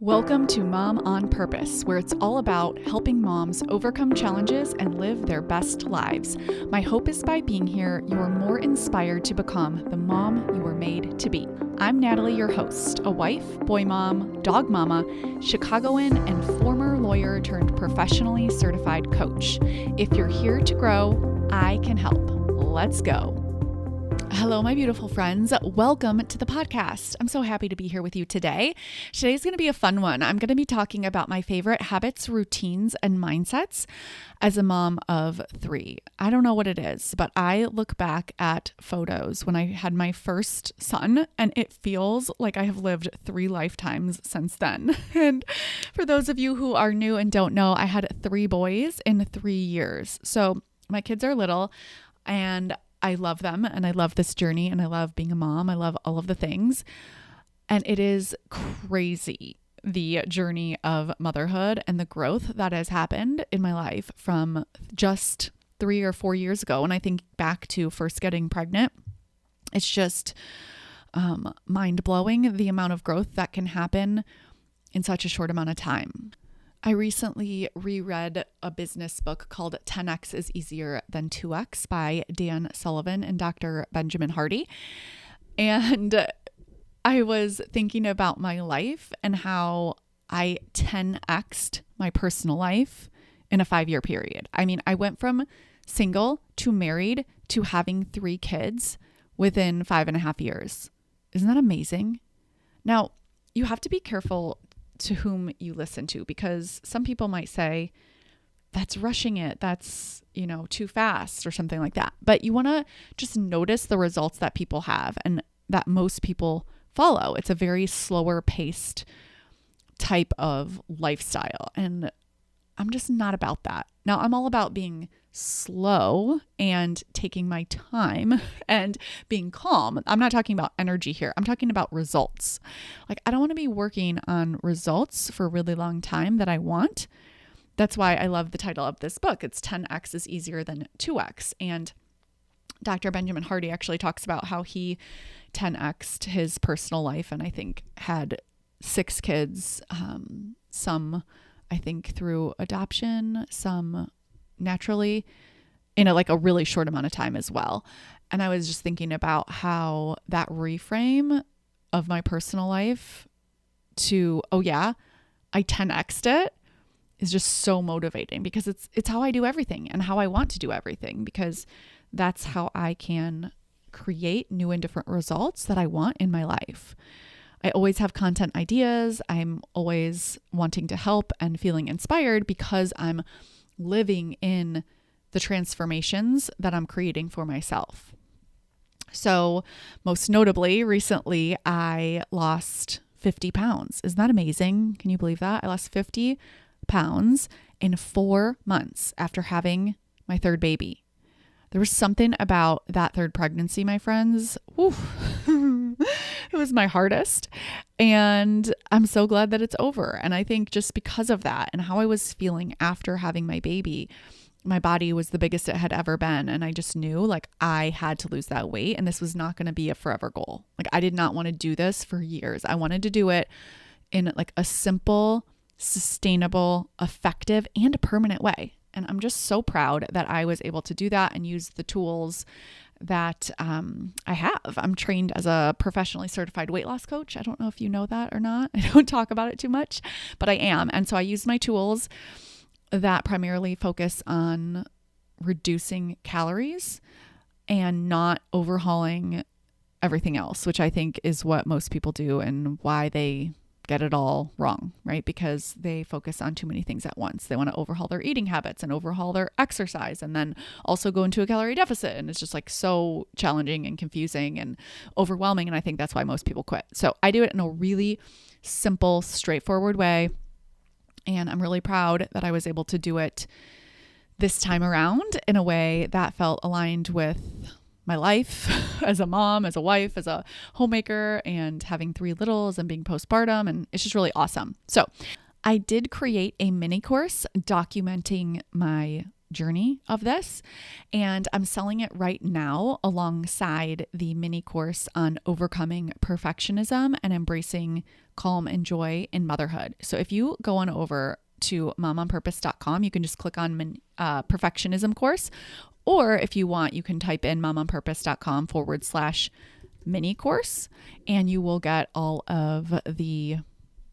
Welcome to Mom on Purpose, where it's all about helping moms overcome challenges and live their best lives. My hope is by being here, you are more inspired to become the mom you were made to be. I'm Natalie, your host, a wife, boy mom, dog mama, Chicagoan, and former lawyer turned professionally certified coach. If you're here to grow, I can help. Let's go. Hello, my beautiful friends. Welcome to the podcast. I'm so happy to be here with you today. Today's going to be a fun one. I'm going to be talking about my favorite habits, routines, and mindsets as a mom of 3. I don't know what it is, but I look back at photos when I had my first son, and it feels like I have lived 3 lifetimes since then. And for those of you who are new and don't know, I had 3 boys in 3 years. So my kids are little, and I love them and I love this journey and I love being a mom. I love all of the things. And it is crazy, the journey of motherhood and the growth that has happened in my life from just 3 or 4 years ago. When I think back to first getting pregnant, it's just mind blowing the amount of growth that can happen in such a short amount of time. I recently reread a business book called 10X is Easier Than 2X by Dan Sullivan and Dr. Benjamin Hardy. And I was thinking about my life and how I 10X'd my personal life in a 5-year period. I mean, I went from single to married to having 3 kids within 5.5 years. Isn't that amazing? Now, you have to be careful to whom you listen to, because some people might say that's rushing it, that's, too fast or something like that. But you want to just notice the results that people have and that most people follow. It's a very slower paced type of lifestyle. And I'm just not about that. Now, I'm all about being slow and taking my time and being calm. I'm not talking about energy here. I'm talking about results. Like, I don't want to be working on results for a really long time that I want. That's why I love the title of this book. It's 10X is Easier Than 2X. And Dr. Benjamin Hardy actually talks about how he 10X'd his personal life and I think had 6 kids, some I think through adoption, some naturally, in a really short amount of time as well. And I was just thinking about how that reframe of my personal life to, oh yeah, I 10X'd it, is just so motivating, because it's how I do everything and how I want to do everything, because that's how I can create new and different results that I want in my life. I always have content ideas. I'm always wanting to help and feeling inspired because I'm living in the transformations that I'm creating for myself. So most notably, recently, I lost 50 pounds. Isn't that amazing? Can you believe that? I lost 50 pounds in 4 months after having my 3rd baby. There was something about that 3rd pregnancy, my friends. It was my hardest. And I'm so glad that it's over. And I think just because of that and how I was feeling after having my baby, my body was the biggest it had ever been. And I just knew I had to lose that weight, and this was not going to be a forever goal. I did not want to do this for years. I wanted to do it in a simple, sustainable, effective, and permanent way. And I'm just so proud that I was able to do that and use the tools that I have. I'm trained as a professionally certified weight loss coach. I don't know if you know that or not. I don't talk about it too much, but I am. And so I use my tools that primarily focus on reducing calories and not overhauling everything else, which I think is what most people do and why they get it all wrong, right? Because they focus on too many things at once. They want to overhaul their eating habits and overhaul their exercise and then also go into a calorie deficit. And it's just so challenging and confusing and overwhelming. And I think that's why most people quit. So I do it in a really simple, straightforward way. And I'm really proud that I was able to do it this time around in a way that felt aligned with my life as a mom, as a wife, as a homemaker, and having 3 littles and being postpartum. And it's just really awesome. So I did create a mini course documenting my journey of this. And I'm selling it right now alongside the mini course on overcoming perfectionism and embracing calm and joy in motherhood. So if you go on over to momonpurpose.com, you can just click on perfectionism course. Or if you want, you can type in momonpurpose.com/mini course, and you will get all of the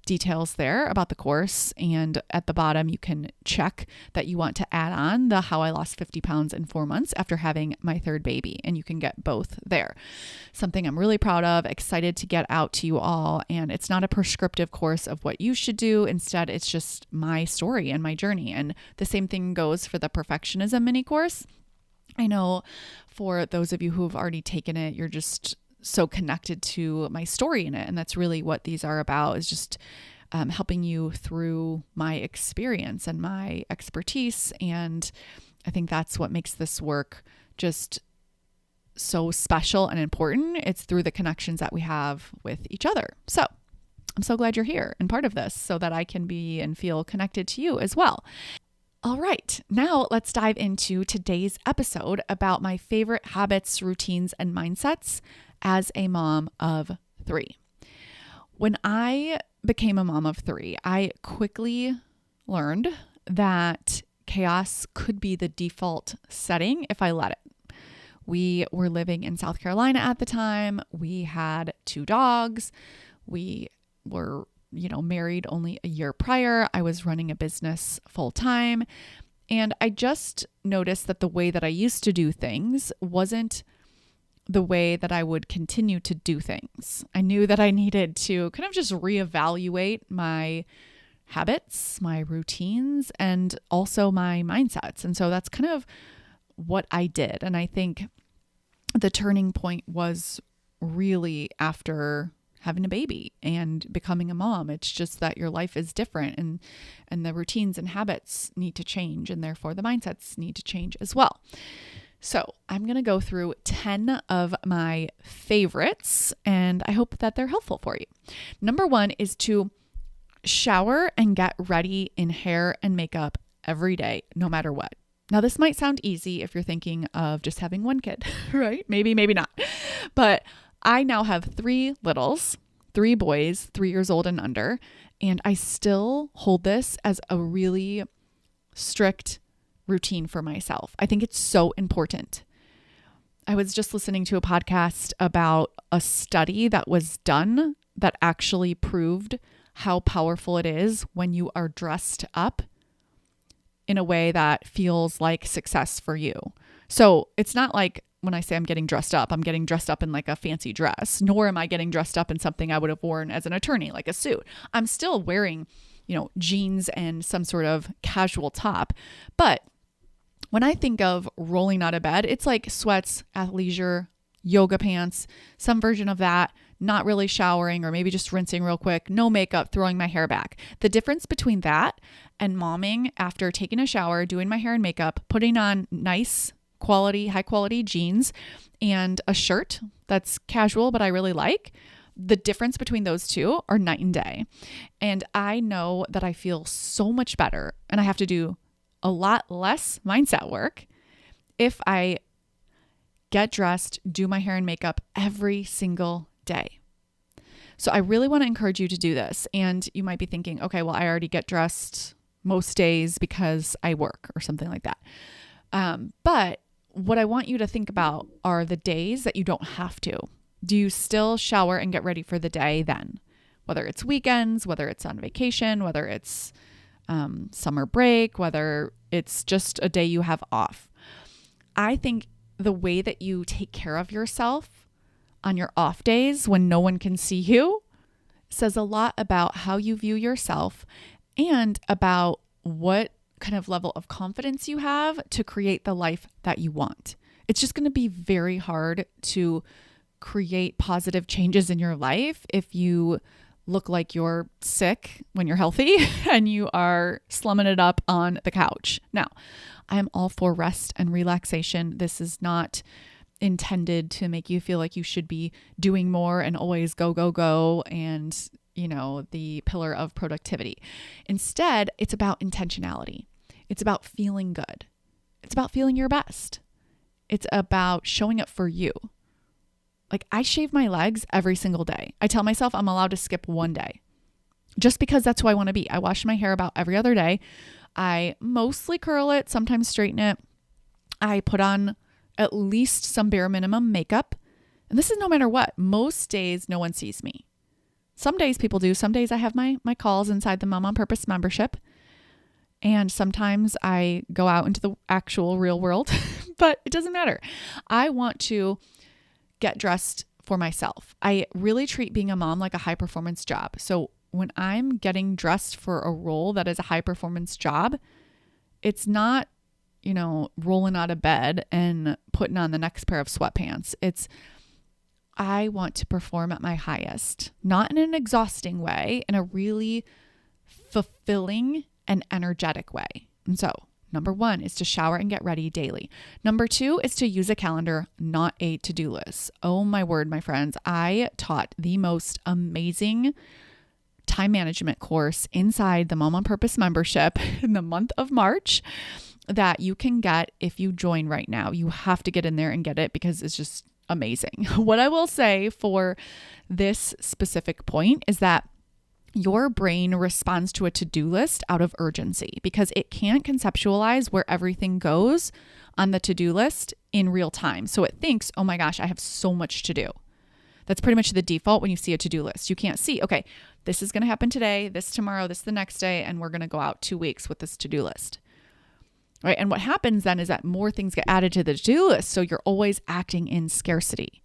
details there about the course. And at the bottom, you can check that you want to add on the How I Lost 50 Pounds in 4 months after having my third baby. And you can get both there. Something I'm really proud of, excited to get out to you all. And it's not a prescriptive course of what you should do. Instead, it's just my story and my journey. And the same thing goes for the perfectionism mini course. I know for those of you who have already taken it, you're just so connected to my story in it. And that's really what these are about, is just helping you through my experience and my expertise. And I think that's what makes this work just so special and important. It's through the connections that we have with each other. So I'm so glad you're here and part of this so that I can be and feel connected to you as well. All right, now let's dive into today's episode about my favorite habits, routines, and mindsets as a mom of 3. When I became a mom of 3, I quickly learned that chaos could be the default setting if I let it. We were living in South Carolina at the time. We had 2 dogs. We were, married only a year prior. I was running a business full time. And I just noticed that the way that I used to do things wasn't the way that I would continue to do things. I knew that I needed to kind of just reevaluate my habits, my routines, and also my mindsets. And so that's kind of what I did. And I think the turning point was really after having a baby and becoming a mom. It's just that your life is different, and the routines and habits need to change, and therefore the mindsets need to change as well. So I'm going to go through 10 of my favorites, and I hope that they're helpful for you. Number 1 is to shower and get ready in hair and makeup every day, no matter what. Now, this might sound easy if you're thinking of just having 1 kid, right? Maybe not. But I now have 3 littles, 3 boys, 3 years old and under, and I still hold this as a really strict routine for myself. I think it's so important. I was just listening to a podcast about a study that was done that actually proved how powerful it is when you are dressed up in a way that feels like success for you. So it's not like when I say I'm getting dressed up in like a fancy dress, nor am I getting dressed up in something I would have worn as an attorney, like a suit. I'm still wearing, jeans and some sort of casual top. But when I think of rolling out of bed, it's like sweats, athleisure, yoga pants, some version of that, not really showering or maybe just rinsing real quick, no makeup, throwing my hair back. The difference between that and momming after taking a shower, doing my hair and makeup, putting on nice quality, high quality jeans and a shirt that's casual, but I really like, the difference between those two are night and day. And I know that I feel so much better, and I have to do a lot less mindset work if I get dressed, do my hair and makeup every single day. So I really want to encourage you to do this. And you might be thinking, okay, well, I already get dressed most days because I work or something like that. But what I want you to think about are the days that you don't have to. Do you still shower and get ready for the day then? Whether it's weekends, whether it's on vacation, whether it's summer break, whether it's just a day you have off. I think the way that you take care of yourself on your off days when no one can see you says a lot about how you view yourself and about what kind of level of confidence you have to create the life that you want. It's just going to be very hard to create positive changes in your life if you look like you're sick when you're healthy and you are slumming it up on the couch. Now, I am all for rest and relaxation. This is not intended to make you feel like you should be doing more and always go, go, go and, the pillar of productivity. Instead, it's about intentionality. It's about feeling good. It's about feeling your best. It's about showing up for you. Like, I shave my legs every single day. I tell myself I'm allowed to skip one day just because that's who I want to be. I wash my hair about every other day. I mostly curl it, sometimes straighten it. I put on at least some bare minimum makeup. And this is no matter what. Most days, no one sees me. Some days people do. Some days I have my calls inside the Mom on Purpose membership. And sometimes I go out into the actual real world, but it doesn't matter. I want to get dressed for myself. I really treat being a mom like a high performance job. So when I'm getting dressed for a role that is a high performance job, it's not, rolling out of bed and putting on the next pair of sweatpants. I want to perform at my highest, not in an exhausting way, in a really fulfilling and energetic way. And so, number 1 is to shower and get ready daily. Number 2 is to use a calendar, not a to-do list. Oh my word, my friends. I taught the most amazing time management course inside the Mom on Purpose membership in the month of March that you can get if you join right now. You have to get in there and get it because it's just amazing. What I will say for this specific point is that your brain responds to a to-do list out of urgency because it can't conceptualize where everything goes on the to-do list in real time. So it thinks, oh my gosh, I have so much to do. That's pretty much the default when you see a to-do list. You can't see, okay, this is going to happen today, this tomorrow, this the next day, and we're going to go out 2 weeks with this to-do list. Right? And what happens then is that more things get added to the to-do list. So you're always acting in scarcity.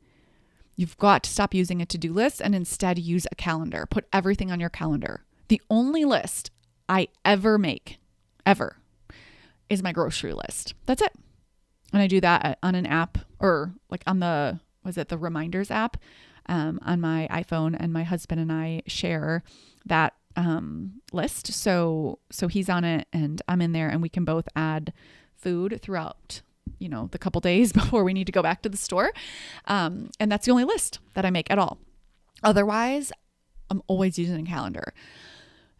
You've got to stop using a to-do list and instead use a calendar. Put everything on your calendar. The only list I ever make, ever, is my grocery list. That's it. And I do that on an app or like on the Reminders app on my iPhone, and my husband and I share that list. So he's on it and I'm in there, and we can both add food throughout the couple days before we need to go back to the store. And that's the only list that I make at all. Otherwise, I'm always using a calendar.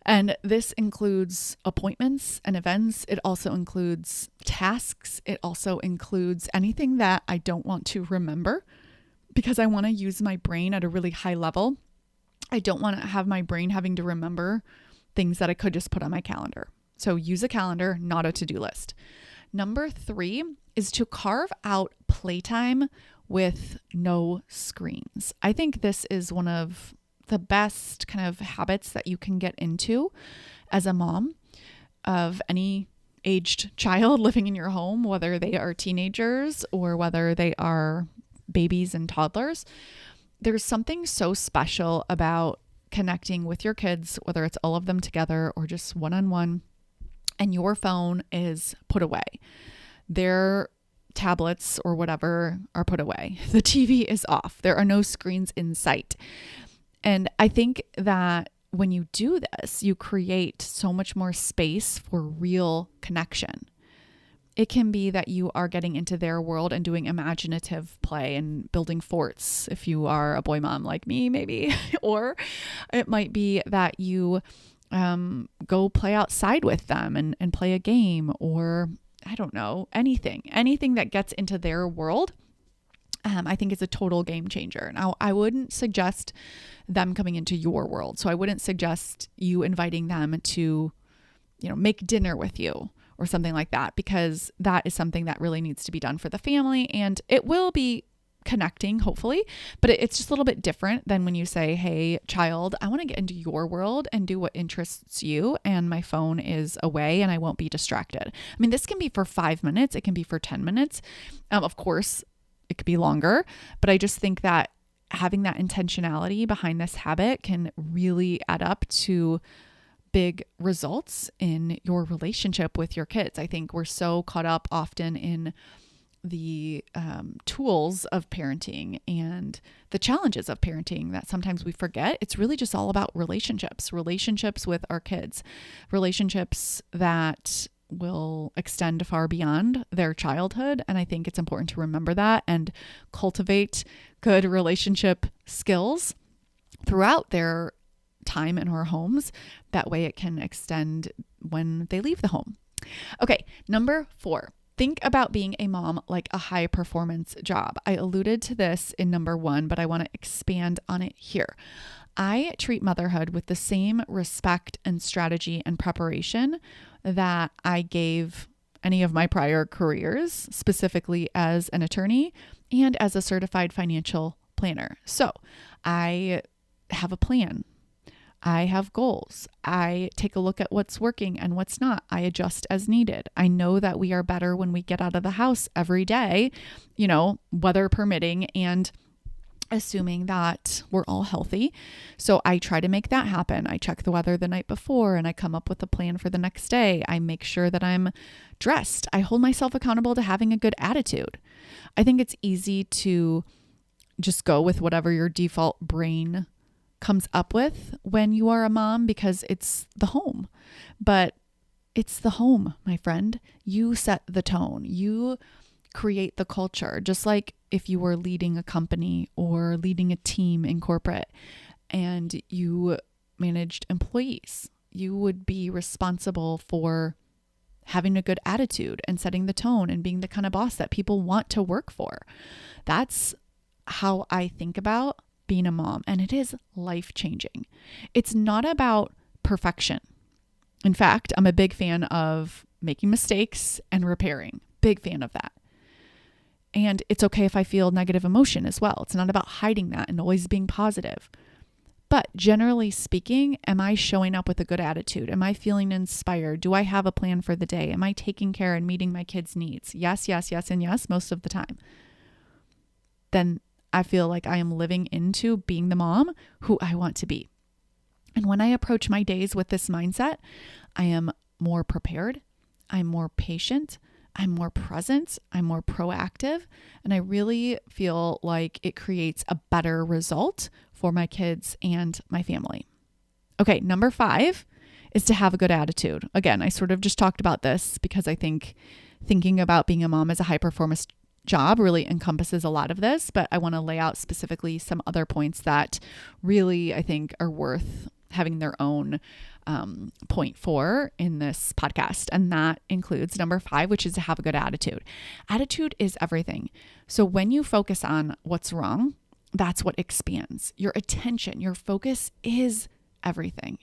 And this includes appointments and events. It also includes tasks. It also includes anything that I don't want to remember because I want to use my brain at a really high level. I don't want to have my brain having to remember things that I could just put on my calendar. So use a calendar, not a to-do list. Number 3 is to carve out playtime with no screens. I think this is one of the best kind of habits that you can get into as a mom of any aged child living in your home, whether they are teenagers or whether they are babies and toddlers. There's something so special about connecting with your kids, whether it's all of them together or just one-on-one, and your phone is put away. Their tablets or whatever are put away. The TV is off. There are no screens in sight. And I think that when you do this, you create so much more space for real connection. It can be that you are getting into their world and doing imaginative play and building forts if you are a boy mom like me, maybe. Or it might be that you go play outside with them and play a game, or I don't know, anything that gets into their world. I think it's a total game changer. Now, I wouldn't suggest them coming into your world. So I wouldn't suggest you inviting them to, make dinner with you or something like that, because that is something that really needs to be done for the family, and it will be connecting, hopefully, but it's just a little bit different than when you say, hey, child, I want to get into your world and do what interests you, and my phone is away and I won't be distracted. I mean, this can be for 5 minutes. It can be for 10 minutes. Of course, it could be longer, but I just think that having that intentionality behind this habit can really add up to big results in your relationship with your kids. I think we're so caught up often in the tools of parenting and the challenges of parenting that sometimes we forget. It's really just all about relationships with our kids, relationships that will extend far beyond their childhood. And I think it's important to remember that and cultivate good relationship skills throughout their time in our homes. That way it can extend when they leave the home. Okay, number 4. Think about being a mom like a high performance job. I alluded to this in number 1, but I want to expand on it here. I treat motherhood with the same respect and strategy and preparation that I gave any of my prior careers, specifically as an attorney and as a certified financial planner. So I have a plan. I have goals. I take a look at what's working and what's not. I adjust as needed. I know that we are better when we get out of the house every day, weather permitting, and assuming that we're all healthy. So I try to make that happen. I check the weather the night before and I come up with a plan for the next day. I make sure that I'm dressed. I hold myself accountable to having a good attitude. I think it's easy to just go with whatever your default brain comes up with when you are a mom because it's the home. But it's the home, my friend. You set the tone. You create the culture, just like if you were leading a company or leading a team in corporate and you managed employees. You would be responsible for having a good attitude and setting the tone and being the kind of boss that people want to work for. That's how I think about being a mom, and it is life-changing. It's not about perfection. In fact, I'm a big fan of making mistakes and repairing. Big fan of that. And it's okay if I feel negative emotion as well. It's not about hiding that and always being positive. But generally speaking, am I showing up with a good attitude? Am I feeling inspired? Do I have a plan for the day? Am I taking care and meeting my kids' needs? Yes, yes, yes, and yes, most of the time. Then I feel like I am living into being the mom who I want to be. And when I approach my days with this mindset, I am more prepared. I'm more patient. I'm more present. I'm more proactive. And I really feel like it creates a better result for my kids and my family. Okay, number 5 is to have a good attitude. Again, I sort of just talked about this because I think thinking about being a mom as a high performance job really encompasses a lot of this, but I want to lay out specifically some other points that really I think are worth having their own point for in this podcast. And that includes number 5, which is to have a good attitude. Attitude is everything. So when you focus on what's wrong, that's what expands. Your attention, your focus is everything.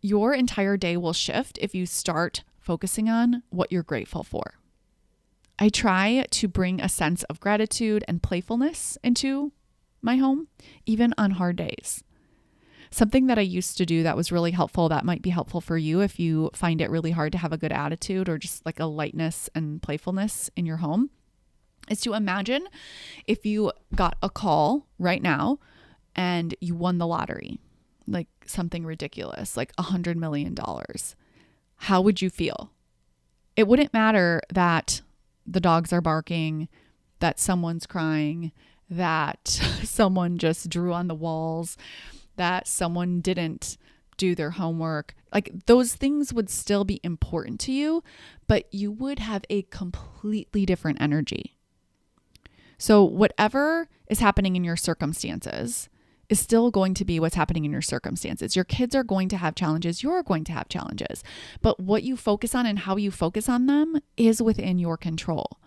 Your entire day will shift if you start focusing on what you're grateful for. I try to bring a sense of gratitude and playfulness into my home, even on hard days. Something that I used to do that was really helpful, that might be helpful for you if you find it really hard to have a good attitude or just like a lightness and playfulness in your home, is to imagine if you got a call right now and you won the lottery, like something ridiculous, like $100 million. How would you feel? It wouldn't matter that the dogs are barking, that someone's crying, that someone just drew on the walls, that someone didn't do their homework. Like those things would still be important to you, but you would have a completely different energy. So whatever is happening in your circumstances is still going to be what's happening in your circumstances. Your kids are going to have challenges. You're going to have challenges. But what you focus on and how you focus on them is within your control.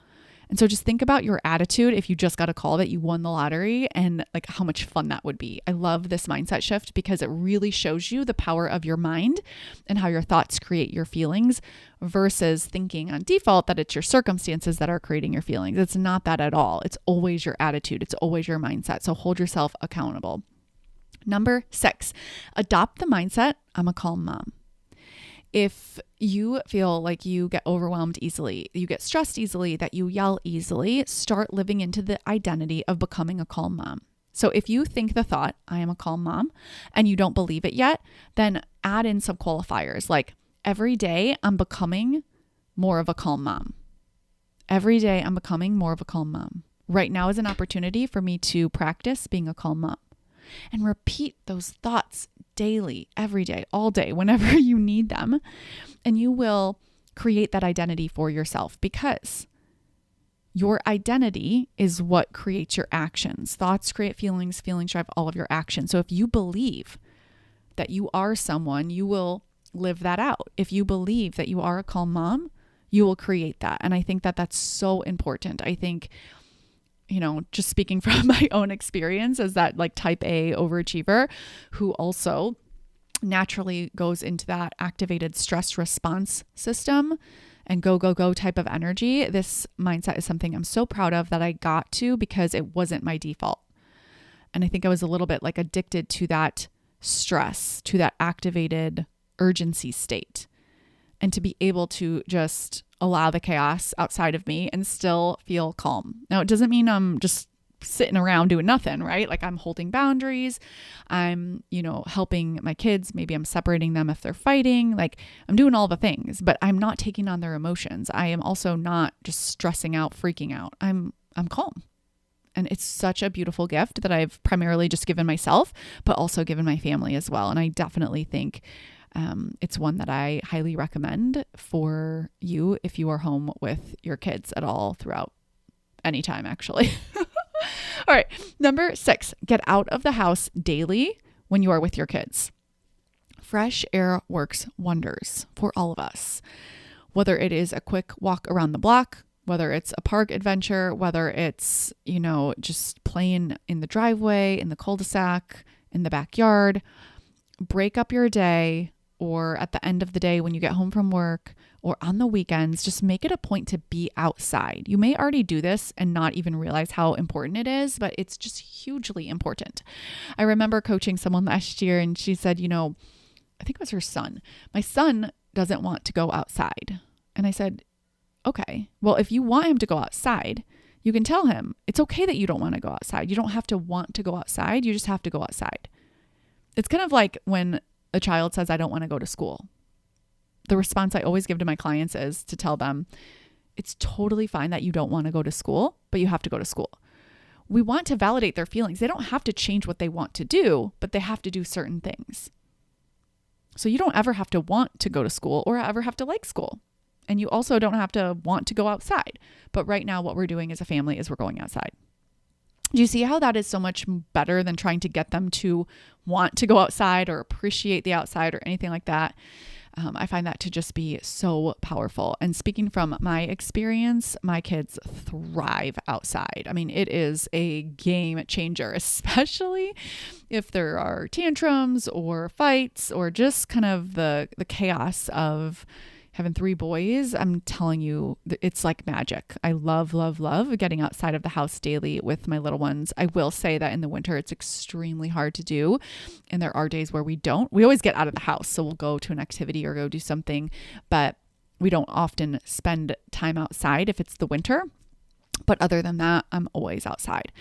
And so just think about your attitude if you just got a call that you won the lottery and like how much fun that would be. I love this mindset shift because it really shows you the power of your mind and how your thoughts create your feelings versus thinking on default that it's your circumstances that are creating your feelings. It's not that at all. It's always your attitude. It's always your mindset. So hold yourself accountable. Number 6, adopt the mindset, I'm a calm mom. If you feel like you get overwhelmed easily, you get stressed easily, that you yell easily, start living into the identity of becoming a calm mom. So if you think the thought, I am a calm mom, and you don't believe it yet, then add in some qualifiers like every day I'm becoming more of a calm mom. Every day I'm becoming more of a calm mom. Right now is an opportunity for me to practice being a calm mom. And repeat those thoughts daily, every day, all day, whenever you need them. And you will create that identity for yourself because your identity is what creates your actions. Thoughts create feelings, feelings drive all of your actions. So if you believe that you are someone, you will live that out. If you believe that you are a calm mom, you will create that. And I think that that's so important. I think, just speaking from my own experience as that like type A overachiever who also naturally goes into that activated stress response system and go, go, go type of energy. This mindset is something I'm so proud of that I got to because it wasn't my default. And I think I was a little bit like addicted to that stress, to that activated urgency state. And to be able to just allow the chaos outside of me and still feel calm. Now, it doesn't mean I'm just sitting around doing nothing, right? Like I'm holding boundaries. I'm, helping my kids. Maybe I'm separating them if they're fighting. Like I'm doing all the things, but I'm not taking on their emotions. I am also not just stressing out, freaking out. I'm calm. And it's such a beautiful gift that I've primarily just given myself, but also given my family as well. And I definitely think it's one that I highly recommend for you if you are home with your kids at all throughout any time, actually. All right. Number 6, get out of the house daily when you are with your kids. Fresh air works wonders for all of us, whether it is a quick walk around the block, whether it's a park adventure, whether it's, just playing in the driveway, in the cul-de-sac, in the backyard. Break up your day, or at the end of the day when you get home from work, or on the weekends, just make it a point to be outside. You may already do this and not even realize how important it is, but it's just hugely important. I remember coaching someone last year and she said, I think it was her son. My son doesn't want to go outside. And I said, okay, well, if you want him to go outside, you can tell him it's okay that you don't want to go outside. You don't have to want to go outside. You just have to go outside. It's kind of like when a child says, I don't want to go to school. The response I always give to my clients is to tell them, it's totally fine that you don't want to go to school, but you have to go to school. We want to validate their feelings. They don't have to change what they want to do, but they have to do certain things. So you don't ever have to want to go to school or ever have to like school. And you also don't have to want to go outside. But right now, what we're doing as a family is we're going outside. Do you see how that is so much better than trying to get them to want to go outside or appreciate the outside or anything like that? I find that to just be so powerful. And speaking from my experience, my kids thrive outside. I mean, it is a game changer, especially if there are tantrums or fights or just kind of the chaos of having 3 boys. I'm telling you, it's like magic. I love, love, love getting outside of the house daily with my little ones. I will say that in the winter, it's extremely hard to do. And there are days where we don't. We always get out of the house. So we'll go to an activity or go do something, but we don't often spend time outside if it's the winter. But other than that, I'm always outside.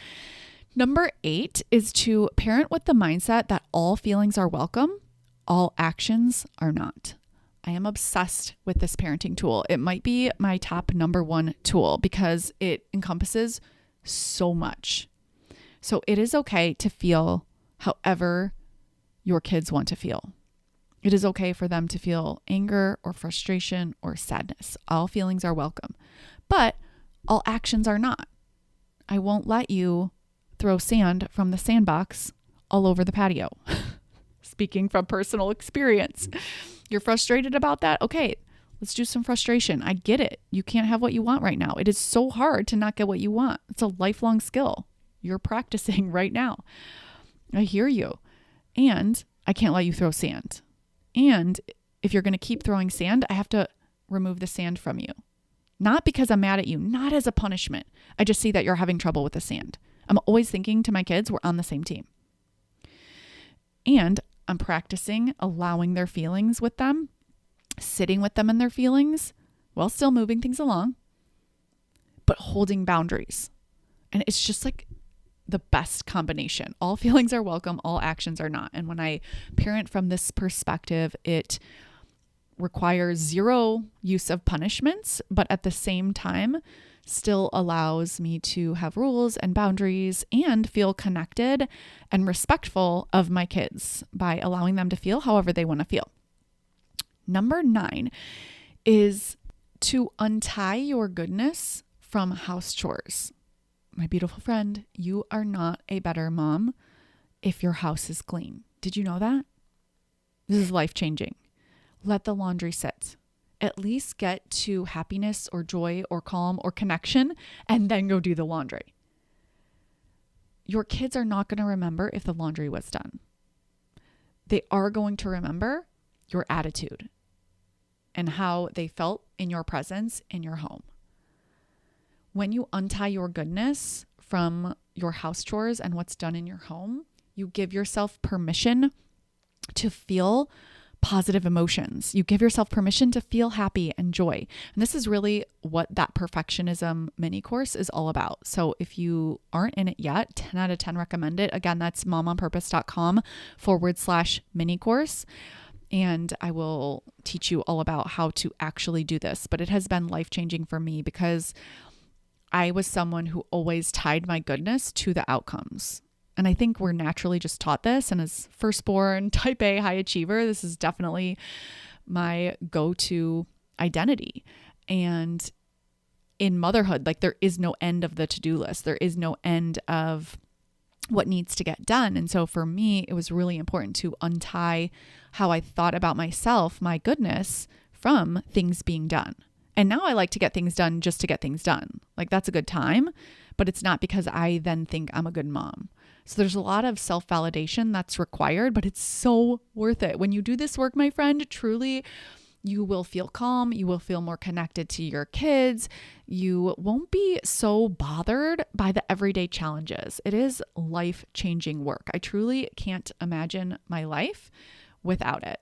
Number 8 is to parent with the mindset that all feelings are welcome, all actions are not. I am obsessed with this parenting tool. It might be my top number 1 tool because it encompasses so much. So it is okay to feel however your kids want to feel. It is okay for them to feel anger or frustration or sadness. All feelings are welcome, but all actions are not. I won't let you throw sand from the sandbox all over the patio. Speaking from personal experience. You're frustrated about that? Okay, let's do some frustration. I get it. You can't have what you want right now. It is so hard to not get what you want. It's a lifelong skill. You're practicing right now. I hear you. And I can't let you throw sand. And if you're going to keep throwing sand, I have to remove the sand from you. Not because I'm mad at you, not as a punishment. I just see that you're having trouble with the sand. I'm always thinking to my kids, we're on the same team. And I'm practicing allowing their feelings with them, sitting with them in their feelings while still moving things along, but holding boundaries. And it's just like the best combination. All feelings are welcome, all actions are not. And when I parent from this perspective, it requires 0 use of punishments, but at the same time, still allows me to have rules and boundaries and feel connected and respectful of my kids by allowing them to feel however they want to feel. Number 9 is to untie your goodness from house chores. My beautiful friend, you are not a better mom if your house is clean. Did you know that? This is life-changing. Let the laundry sit. at least get to happiness or joy or calm or connection and then go do the laundry. Your kids are not going to remember if the laundry was done. They are going to remember your attitude and how they felt in your presence in your home. When you untie your goodness from your house chores and what's done in your home, you give yourself permission to feel positive emotions. You give yourself permission to feel happy and joy. And this is really what that perfectionism mini course is all about. So if you aren't in it yet, 10 out of 10 recommend it. Again, that's momonpurpose.com/mini course. And I will teach you all about how to actually do this. But it has been life-changing for me because I was someone who always tied my goodness to the outcomes. And I think we're naturally just taught this. And as firstborn, type A, high achiever, this is definitely my go-to identity. And in motherhood, like there is no end of the to-do list. There is no end of what needs to get done. And so for me, it was really important to untie how I thought about myself, my goodness, from things being done. And now I like to get things done just to get things done. Like that's a good time, but it's not because I then think I'm a good mom. So there's a lot of self-validation that's required, but it's so worth it. When you do this work, my friend, truly, you will feel calm. You will feel more connected to your kids. You won't be so bothered by the everyday challenges. It is life-changing work. I truly can't imagine my life without it.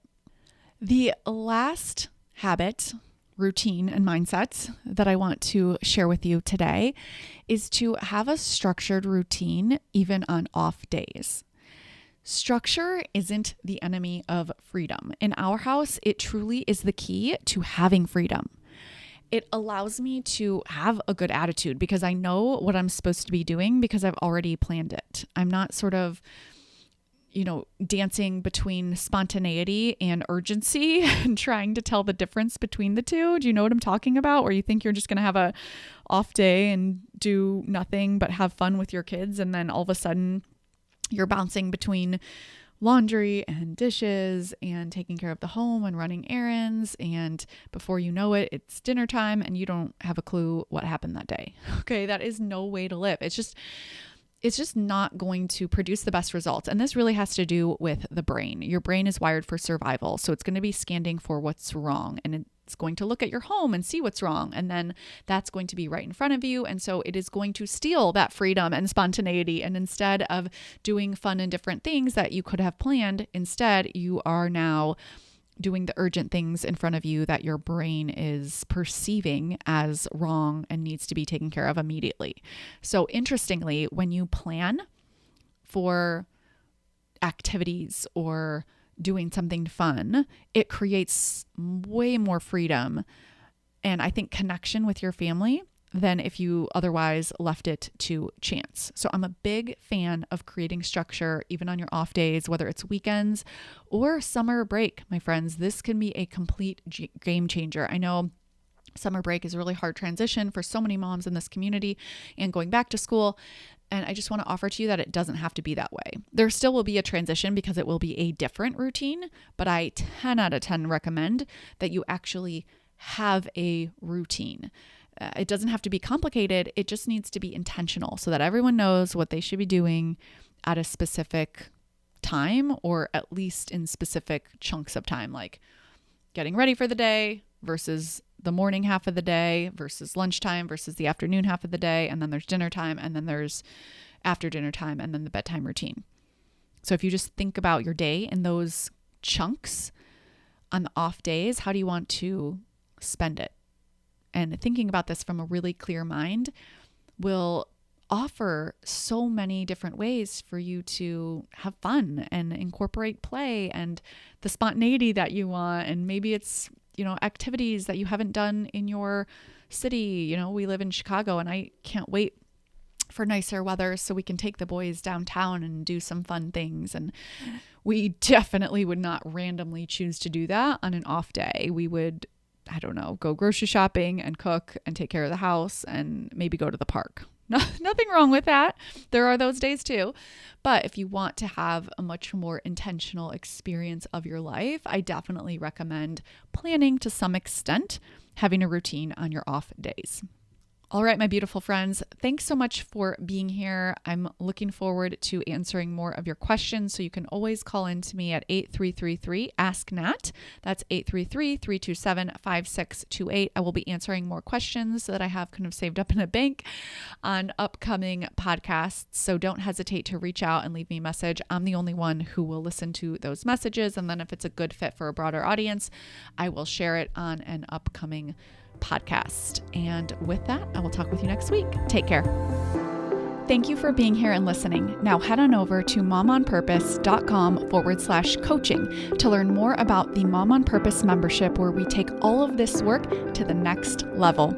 The last habit, routine, and mindset that I want to share with you today is to have a structured routine even on off days. Structure isn't the enemy of freedom. In our house, it truly is the key to having freedom. It allows me to have a good attitude because I know what I'm supposed to be doing because I've already planned it. I'm not sort of dancing between spontaneity and urgency and trying to tell the difference between the two. Do you know what I'm talking about? Or you think you're just going to have a off day and do nothing but have fun with your kids. And then all of a sudden you're bouncing between laundry and dishes and taking care of the home and running errands. And before you know it, it's dinner time and you don't have a clue what happened that day. Okay. That is no way to live. It's just not going to produce the best results. And this really has to do with the brain. Your brain is wired for survival. So it's going to be scanning for what's wrong. And it's going to look at your home and see what's wrong. And then that's going to be right in front of you. And so it is going to steal that freedom and spontaneity. And instead of doing fun and different things that you could have planned, instead you are now doing the urgent things in front of you that your brain is perceiving as wrong and needs to be taken care of immediately. So interestingly, when you plan for activities or doing something fun, it creates way more freedom and I think connection with your family than if you otherwise left it to chance. So I'm a big fan of creating structure even on your off days, whether it's weekends or summer break, my friends. This can be a complete game changer. I know summer break is a really hard transition for so many moms in this community and going back to school. And I just want to offer to you that it doesn't have to be that way. There still will be a transition because it will be a different routine, but I 10 out of 10 recommend that you actually have a routine. It doesn't have to be complicated. It just needs to be intentional so that everyone knows what they should be doing at a specific time or at least in specific chunks of time, like getting ready for the day versus the morning half of the day versus lunchtime versus the afternoon half of the day. And then there's dinner time and then there's after dinner time and then the bedtime routine. So if you just think about your day in those chunks on the off days, how do you want to spend it? And thinking about this from a really clear mind will offer so many different ways for you to have fun and incorporate play and the spontaneity that you want. And maybe it's, activities that you haven't done in your city. We live in Chicago and I can't wait for nicer weather so we can take the boys downtown and do some fun things. And we definitely would not randomly choose to do that on an off day. We would, go grocery shopping and cook and take care of the house and maybe go to the park. Nothing wrong with that. There are those days too. But if you want to have a much more intentional experience of your life, I definitely recommend planning to some extent, having a routine on your off days. All right, my beautiful friends, thanks so much for being here. I'm looking forward to answering more of your questions. So you can always call in to me at 8333-ASK-NAT. That's 833-327-5628. I will be answering more questions that I have kind of saved up in a bank on upcoming podcasts. So don't hesitate to reach out and leave me a message. I'm the only one who will listen to those messages. And then if it's a good fit for a broader audience, I will share it on an upcoming podcast. And with that, I will talk with you next week. Take care. Thank you for being here and listening. Now head on over to momonpurpose.com/coaching to learn more about the Mom on Purpose membership, where we take all of this work to the next level.